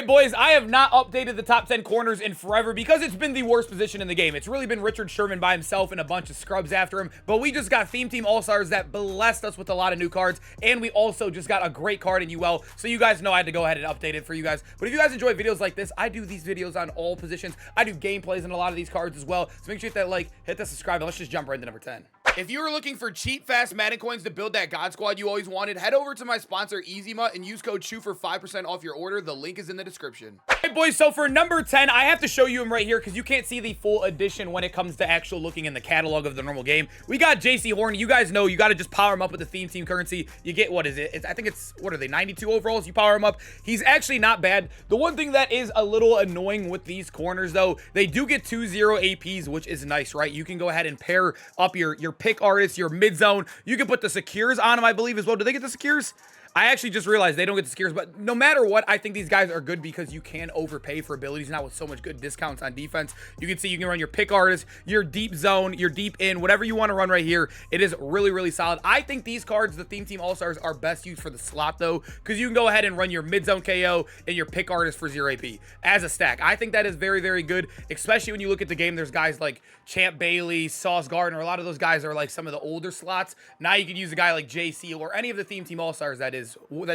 right, boys, I have not updated the top 10 corners in forever because it's been the worst position in the game. It's really been Richard Sherman by himself and a bunch of scrubs after him, but we just got Theme Team All-Stars that blessed us with a lot of new cards, and we also just got a great card in UL, so you guys know I had to go ahead and update it for you guys. But if you guys enjoy videos like this, I do these videos on all positions. I do gameplays in a lot of these cards as well, so make sure you hit that like, hit that subscribe, and let's just jump right into number 10. If you are looking for cheap, fast Madden coins to build that God Squad you always wanted, head over to my sponsor, EasyMut, and use code CHEW for 5% off your order. The link is in the description. All right, boys, so for number 10, I have to show you him right here because you can't see the full edition when it comes to actual looking in the catalog of the normal game. We got JC Horn. You guys know you got to just power him up with the Theme Team currency. You get, what is it? I think it's, what are they, 92 overalls? You power him up. He's actually not bad. The one thing that is a little annoying with these corners, though, they do get 2-0 APs, which is nice, right? You can go ahead and pair up your pick artists, your mid-zone. You can put the secures on them, I believe, as well. Do they get the secures? I actually just realized they don't get the secures, but no matter what, I think these guys are good because you can overpay for abilities now with so much good discounts on defense. You can see you can run your pick artist, your deep zone, your deep in, whatever you want to run right here. It is really, really solid. I think these cards, the Theme Team All-Stars, are best used for the slot, though, because you can go ahead and run your mid-zone KO and your pick artist for 0 AP as a stack. I think that is very, very good, especially when you look at the game. There's guys like Champ Bailey, Sauce Gardner. A lot of those guys are like some of the older slots. Now you can use a guy like JC or any of the Theme Team All-Stars that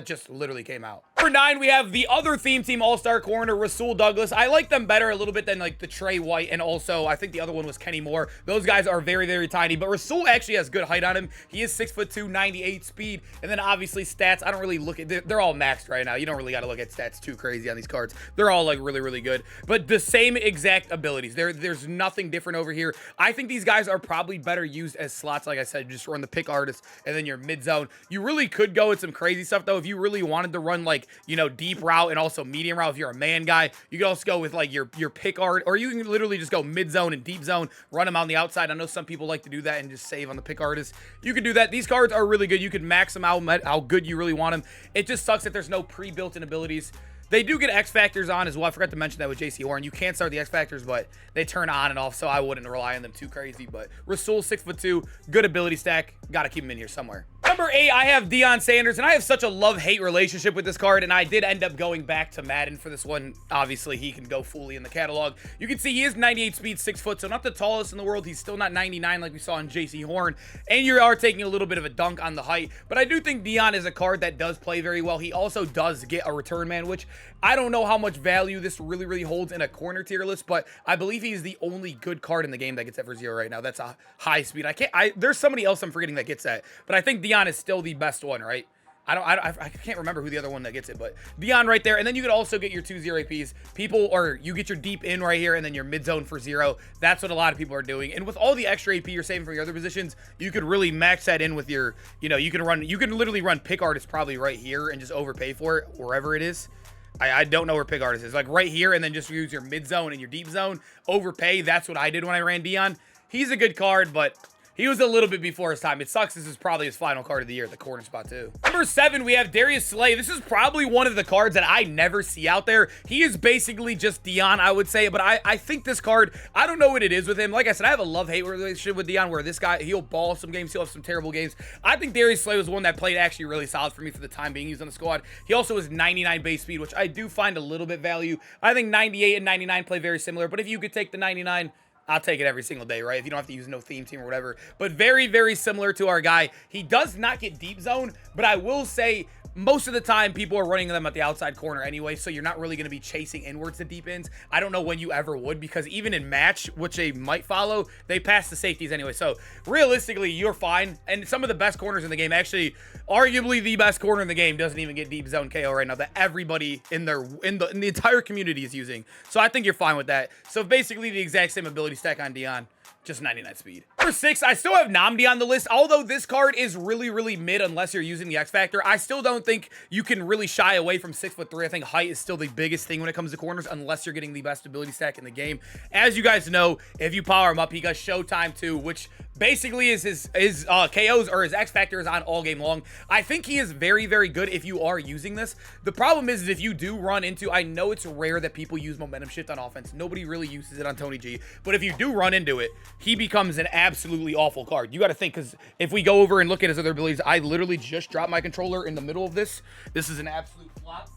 just literally came out. Number 9, we have the other Theme Team All-Star corner, Rasul Douglas. I like them better a little bit than like the Trey White, and also I think the other one was Kenny Moore. Those guys are very, very tiny, but Rasul actually has good height on him. He is 6'2", 98 speed, and then obviously stats. I don't really look at, they're all maxed right now. You don't really got to look at stats too crazy on these cards. They're all like really, really good, but the same exact abilities. There's nothing different over here. I think these guys are probably better used as slots. Like I said, just run the pick artist and then your mid zone. You really could go with some crazy stuff though. If you really wanted to run like, you know, deep route and also medium route, if you're a man guy, you could also go with like your pick art, or you can literally just go mid zone and deep zone, run them on the outside. I know some people like to do that and just save on the pick artist. You could do that. These cards are really good. You could max them out how good you really want them. It just sucks that there's no pre-built-in abilities. They do get X Factors on as well. I forgot to mention that with JC Horn. You can't start the X Factors, but they turn on and off, so I wouldn't rely on them too crazy. But Rasul, 6'2", good ability stack. Got to keep him in here somewhere. Number 8, I have Deion Sanders, and I have such a love-hate relationship with this card, and I did end up going back to Madden for this one. Obviously, he can go fully in the catalog. You can see he is 98 speed, 6 foot, so not the tallest in the world. He's still not 99 like we saw in JC Horn, and you are taking a little bit of a dunk on the height, but I do think Deion is a card that does play very well. He also does get a return man, which I don't know how much value this really, really holds in a corner tier list, but I believe he's the only good card in the game that gets that for 0 right now. That's a high speed. There's somebody else I'm forgetting that gets that, but I think Deion is still the best one, right? I can't remember who the other one that gets it, but Deion right there. And then you could also get your 2-0 APs. Or you get your deep in right here and then your mid zone for 0. That's what a lot of people are doing. And with all the extra AP you're saving for your other positions, you could really max that in with your, you know, you can literally run pick artist probably right here and just overpay for it wherever it is. I don't know where pick artist is. Like right here, and then just use your mid zone and your deep zone. Overpay. That's what I did when I ran Deion. He's a good card, but he was a little bit before his time. It sucks. This is probably his final card of the year at the corner spot, too. Number 7, we have Darius Slay. This is probably one of the cards that I never see out there. He is basically just Deion, I would say. But I think this card, I don't know what it is with him. Like I said, I have a love-hate relationship with Deion, where this guy, he'll ball some games. He'll have some terrible games. I think Darius Slay was one that played actually really solid for me for the time being. He was on the squad. He also has 99 base speed, which I do find a little bit value. I think 98 and 99 play very similar. But if you could take the 99... I'll take it every single day, right? If you don't have to use no theme team or whatever. But very, very similar to our guy. He does not get deep zone, but I will say most of the time people are running them at the outside corner anyway, so you're not really going to be chasing inwards to deep ends. I don't know when you ever would, because even in match, which they might follow, they pass the safeties anyway. So realistically, you're fine. And some of the best corners in the game, actually arguably the best corner in the game, doesn't even get deep zone KO right now that everybody in the entire community is using. So I think you're fine with that. So basically the exact same ability stack on Deion. Just 99 speed. Number 6, I still have Nnamdi on the list. Although this card is really, really mid unless you're using the X Factor, I still don't think you can really shy away from 6'3". I think height is still the biggest thing when it comes to corners unless you're getting the best ability stack in the game. As you guys know, if you power him up, he got Showtime too, which basically is his KOs or his X Factor is on all game long. I think he is very, very good if you are using this. The problem is if you do run into, I know it's rare that people use momentum shift on offense. Nobody really uses it on Tony G. But if you do run into it, he becomes an absolutely awful card. You got to think, because if we go over and look at his other abilities, I literally just dropped my controller in the middle of this. This is an absolute flop.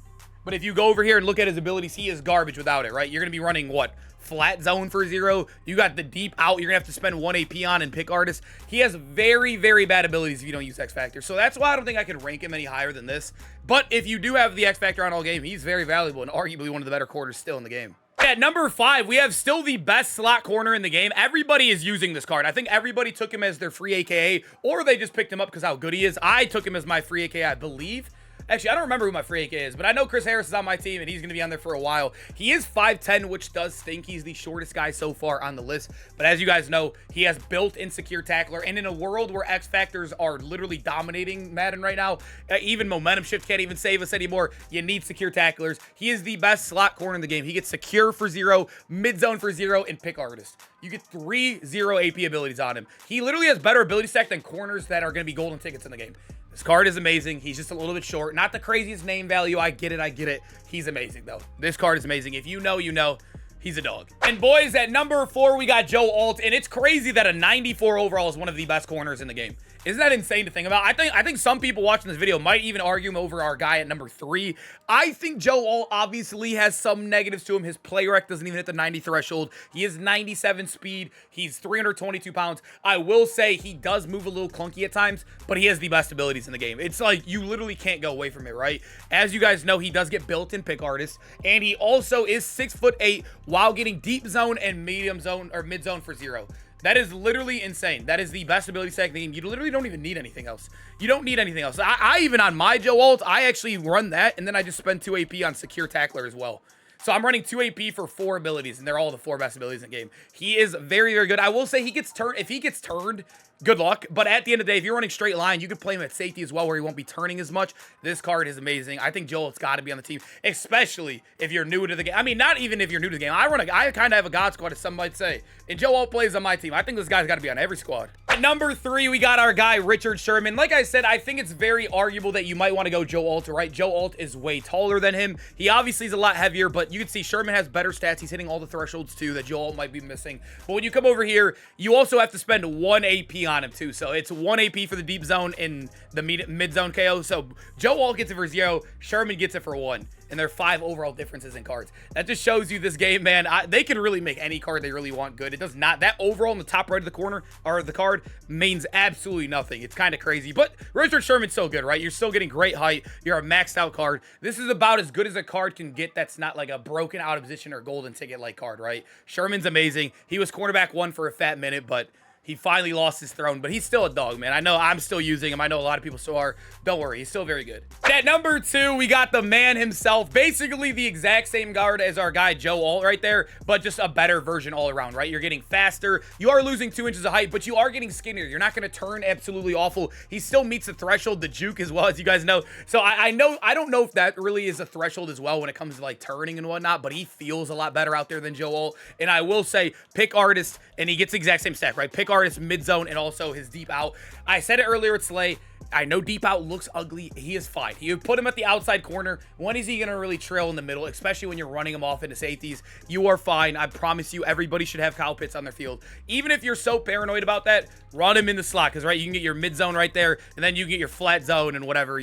But if you go over here and look at his abilities, he is garbage without it, right? You're going to be running what? Flat zone for 0. You got the deep out you're going to have to spend 1 AP on and pick artist. He has very, very bad abilities if you don't use X Factor. So that's why I don't think I can rank him any higher than this. But if you do have the X Factor on all game, he's very valuable and arguably one of the better corners still in the game. At number 5, we have still the best slot corner in the game. Everybody is using this card. I think everybody took him as their free AKA, or they just picked him up because how good he is. I took him as my free AKA, I believe. Actually, I don't remember who my free AK is, but I know Chris Harris is on my team, and he's going to be on there for a while. He is 5'10", which does stink. He's the shortest guy so far on the list. But as you guys know, he has built-in secure tackler. And in a world where X Factors are literally dominating Madden right now, even momentum shift can't even save us anymore. You need secure tacklers. He is the best slot corner in the game. He gets secure for 0, mid-zone for 0, and pick artist. You get 3 0 AP abilities on him. He literally has better ability stack than corners that are going to be golden tickets in the game. This card is amazing. He's just a little bit short. Not the craziest name value. I get it. He's amazing, though. This card is amazing. If you know, you know. He's a dog. And boys, at number 4, we got Joe Alt. And it's crazy that a 94 overall is one of the best corners in the game. Isn't that insane to think about? I think some people watching this video might even argue him over our guy at number 3. I think Joe Alt obviously has some negatives to him. His play rec doesn't even hit the 90 threshold. He is 97 speed. He's 322 pounds. I will say he does move a little clunky at times, but he has the best abilities in the game. It's like you literally can't go away from it, right? As you guys know, he does get built-in pick artist, and he also is 6'8" while getting deep zone and medium zone or mid zone for 0. That is literally insane. That is the best ability stack in the game. You literally don't even need anything else. You don't need anything else. I even on my Joe Alt, I actually run that, and then I just spend 2 AP on secure tackler as well. So I'm running 2 AP for 4 abilities, and they're all the 4 best abilities in the game. He is very, very good. I will say he gets turned. If he gets turned, good luck. But at the end of the day, if you're running straight line, you could play him at safety as well, where he won't be turning as much. This card is amazing. I think Joel's got to be on the team, especially if you're new to the game. I mean, not even if you're new to the game. I kind of have a God squad, as some might say. And Joel plays on my team. I think this guy's got to be on every squad. At number 3, we got our guy, Richard Sherman. Like I said, I think it's very arguable that you might want to go Joe Alt, right? Joe Alt is way taller than him. He obviously is a lot heavier, but you can see Sherman has better stats. He's hitting all the thresholds, too, that Joe Alt might be missing. But when you come over here, you also have to spend 1 AP on him, too. So it's 1 AP for the deep zone and the mid-zone KO. So Joe Alt gets it for 0. Sherman gets it for 1. And there are 5 overall differences in cards. That just shows you this game, man. They can really make any card they really want good. It does not. That overall in the top right of the corner, or the card, means absolutely nothing. It's kind of crazy. But Richard Sherman's so good, right? You're still getting great height. You're a maxed out card. This is about as good as a card can get that's not like a broken out of position or golden ticket like card, right? Sherman's amazing. He was cornerback 1 for a fat minute, but he finally lost his throne, but he's still a dog, man. I know I'm still using him. I know a lot of people still are. Don't worry. He's still very good. At number 2, we got the man himself. Basically the exact same guard as our guy Joe Alt right there, but just a better version all around, right? You're getting faster. You are losing 2 inches of height, but you are getting skinnier. You're not going to turn absolutely awful. He still meets the threshold, the juke as well, as you guys know. So I don't know if that really is a threshold as well when it comes to like turning and whatnot, but he feels a lot better out there than Joe Alt. And I will say pick artist, and he gets the exact same stack, right? Pick artist, mid-zone, and also his deep out. I said it earlier with Slay. I know deep out looks ugly. He is fine. You put him at the outside corner. When is he going to really trail in the middle, especially when you're running him off into safeties? You are fine. I promise you, everybody should have Kyle Pitts on their field. Even if you're so paranoid about that, run him in the slot, because, right, you can get your mid-zone right there, and then you can get your flat zone and whatever,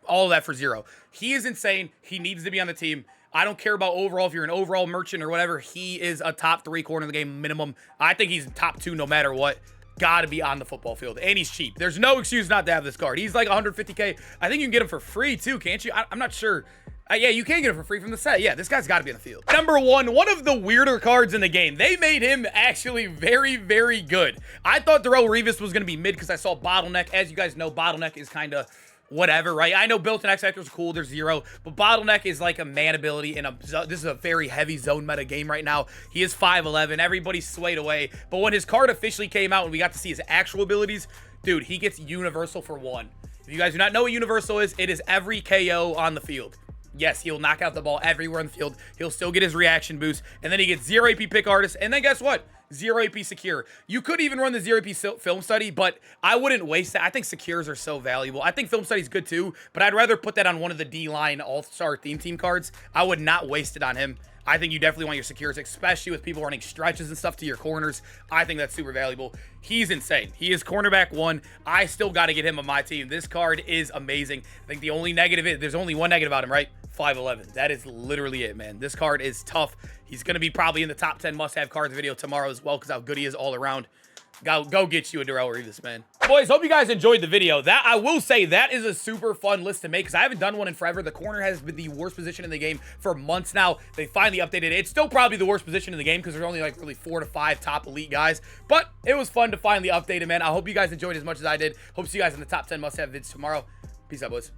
all of that for 0. He is insane. He needs to be on the team. I don't care about overall. If you're an overall merchant or whatever, he is a top 3 corner in the game minimum. I think he's top 2 no matter what. Got to be on the football field. And he's cheap. There's no excuse not to have this card. He's like 150K. I think you can get him for free too, can't you? I'm not sure. Yeah, you can get him for free from the set. Yeah, this guy's got to be on the field. Number 1, one of the weirder cards in the game. They made him actually very, very good. I thought Darrelle Revis was going to be mid because I saw Bottleneck. As you guys know, Bottleneck is kind of whatever, right? I know built-in X Factor is cool. There's 0, but Bottleneck is like a man ability, and this is a very heavy zone meta game right now. He is 5'11". Everybody's swayed away, but when his card officially came out and we got to see his actual abilities, dude, he gets universal for 1. If you guys do not know what universal is, it is every KO on the field. Yes, he'll knock out the ball everywhere on the field. He'll still get his reaction boost, and then he gets 0 AP pick artist, and then guess what? 0 AP secure. You could even run the 0 AP film study, but I wouldn't waste that. I think secures are so valuable. I think film study is good too, but I'd rather put that on one of the D-line all-star theme team cards. I would not waste it on him. I think you definitely want your secures, especially with people running stretches and stuff to your corners. I think that's super valuable. He's insane. He is cornerback 1. I still got to get him on my team. This card is amazing. I think the only negative is, there's only one negative about him, right? 5'11". That is literally it, man. This card is tough. He's going to be probably in the top 10 must-have cards video tomorrow as well because how good he is all around. Go get you a Darrelle Revis, man. Boys, hope you guys enjoyed the video. That, I will say, that is a super fun list to make because I haven't done one in forever. The corner has been the worst position in the game for months now. They finally updated it. It's still probably the worst position in the game because there's only like really 4 to 5 top elite guys. But it was fun to finally update it, man. I hope you guys enjoyed as much as I did. Hope to see you guys in the top 10 must-have vids tomorrow. Peace out, boys.